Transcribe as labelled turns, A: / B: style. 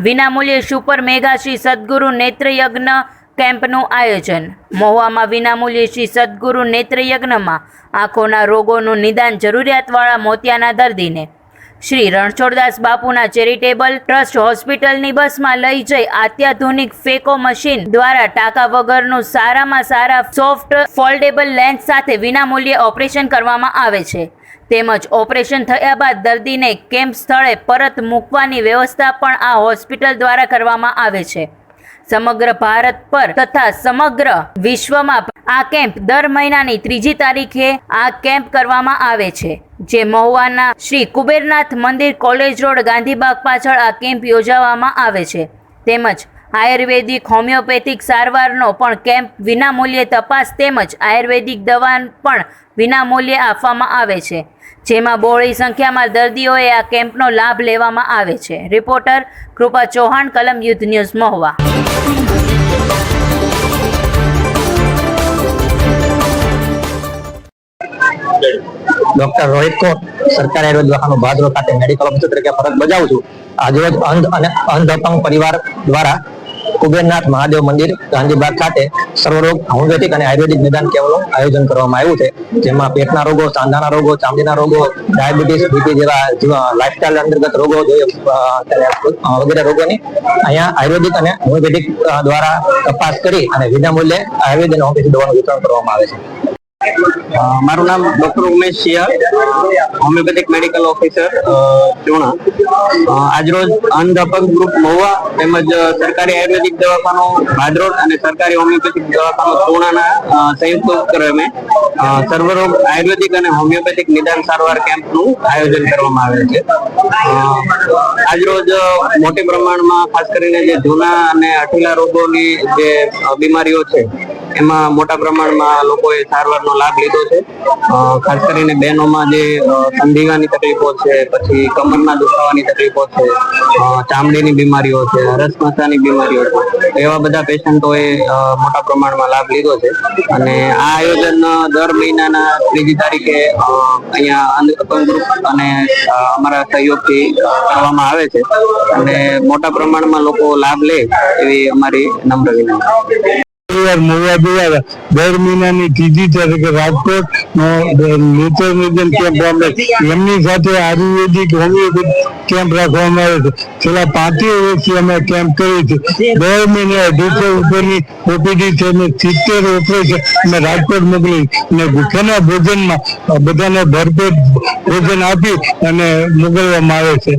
A: વિનામૂલ્યે super mega Shri સદગુરુ નેત્રયજ્ઞ કેમ્પનું આયોજન। મહુવામાં વિનામૂલ્યે શ્રી સદગુરુ નેત્રયજ્ઞમાં આંખોના રોગોનું નિદાન જરૂરિયાતવાળા મોતિયાના દર્દીને શ્રી રણછોડદાસ બાપુના ચેરિટેબલ ટ્રસ્ટ હોસ્પિટલની બસમાં લઈ જઈ અત્યાધુનિક ફેકો મશીન દ્વારા ટાંકા વગરનું સારામાં સારા સોફ્ટ ફોલ્ડેબલ લેન્સ સાથે વિનામૂલ્યે ઓપરેશન કરવામાં આવે છે। તેમજ ઓપરેશન થયા બાદ દર્દીને કેમ્પ સ્થળે પરત મૂકવાની વ્યવસ્થા પણ આ હોસ્પિટલ દ્વારા કરવામાં આવે છે। સમગ્ર ભારત પર તથા સમગ્ર વિશ્વમાં આ કેમ્પ દર મહિનાની 3જી તારીખે આ કેમ્પ કરવામાં આવે છે, જે મહુવાના શ્રી કુબેરનાથ મંદિર કોલેજ રોડ ગાંધીબાગ પાછળ આ કેમ્પ યોજવામાં આવે છે। તેમજ આયુર્વેદિક હોમિયોપેથિક સારવારનો પણ કેમ્પ વિનામૂલ્યે તપાસ તેમજ આયુર્વેદિક દવા પણ વિનામૂલ્યે આપવામાં આવે છે, જેમાં બહોળી સંખ્યામાં દર્દીઓએ આ કેમ્પનો લાભ લેવામાં આવે છે। રિપોર્ટર કૃપા ચૌહાણ, કલમ યુદ્ધ news, Mahuva.
B: Doctor Rohit core, સરકારી આયુર્વેદ દવાખાનું ભાદરો ખાતે મેડિકલ ઓફિસર તરીકે ફરજ બજાવું છું। આજરોજ અંધ અપંગ પરિવાર દ્વારા કુબેરનાથ મહાદેવ મંદિર ગાંધીબાગ ખાતે સર્વરોગ હોમિયોપેથિક અને આયુર્વેદિક નિદાન કેમ્પનું આયોજન કરવામાં આવ્યું છે, જેમાં પેટના રોગો, સાંધાના રોગો, ચામડીના રોગો, ડાયાબિટીસ, બીપી જેવા લાઇફસ્ટાઇલ અંતર્ગત રોગો વગેરે રોગોની અહીંયા આયુર્વેદિક અને હોમિયોપેથિક દ્વારા તપાસ કરી અને વિનામૂલ્યે આયુર્વેદ અને હોમિયોપેથિક દવાનું વિતરણ કરવામાં આવે છે।
C: મારું નામ ડોક્ટર ઉમેશ શિયાળ, હોમિયોપેથિક મેડિકલ ઓફિસર ચોણા। આજરોજ અંધ અપંગ ગ્રુપ મહુવા તેમજ સરકારી આયુર્વેદિક દવાખાનું ભાદરોડ અને સરકારી હોમિયોપેથિક દવાખાનું ચોણાના સંયુક્ત ઉપક્રમે સર્વરોગ આયુર્વેદિક અને હોમિયોપેથિક નિદાન સારવાર કેમ્પનું આયોજન કરવામાં આવેલ છે। આજરોજ મોટી પ્રમાણમાં ખાસ કરીને જે જૂના અને અઠીલા રોગોની જે બીમારીઓ છે એમાં મોટા પ્રમાણમાં લોકોએ સારવારનો લાભ લીધો છે। ખાસ કરીને બહેનોમાં જે સંધિવાની તકલીફો છે, પછી કમરના દુખાવાની તકલીફો છે, ચામડીની બીમારીઓ છે, રસમસાની બીમારીઓ છે, એવા બધા પેશન્ટોએ મોટા પ્રમાણમાં લાભ લીધો છે। અને આ આયોજન દર મહિનાના 3જી તારીખે અહીંયા અંધ અપંગ ગ્રુપ અને અમારા સહયોગથી કરવામાં આવે છે અને મોટા પ્રમાણમાં લોકો લાભ લે એવી અમારી નમ્ર વિનંતી।
D: દર મહિનાની 3જી તારીખે રાજકોટ નેત્ર નિદાન કેમ્પ એમની સાથે આયુર્વેદિક હોમિયોપેથિક કેમ્પ રાખવામાં આવે છે। છેલ્લા 35 વર્ષથી અમે કેમ્પ કરી છે। દર મહિને 250 ઉપરની ઓપીડી છે અને 70 ઓપરેશન અમે રાજકોટ મોકલી અને ભૂખ્યાના ભોજનમાં બધાને ભરપેટ ભોજન આપી અને મોકલવામાં આવે છે।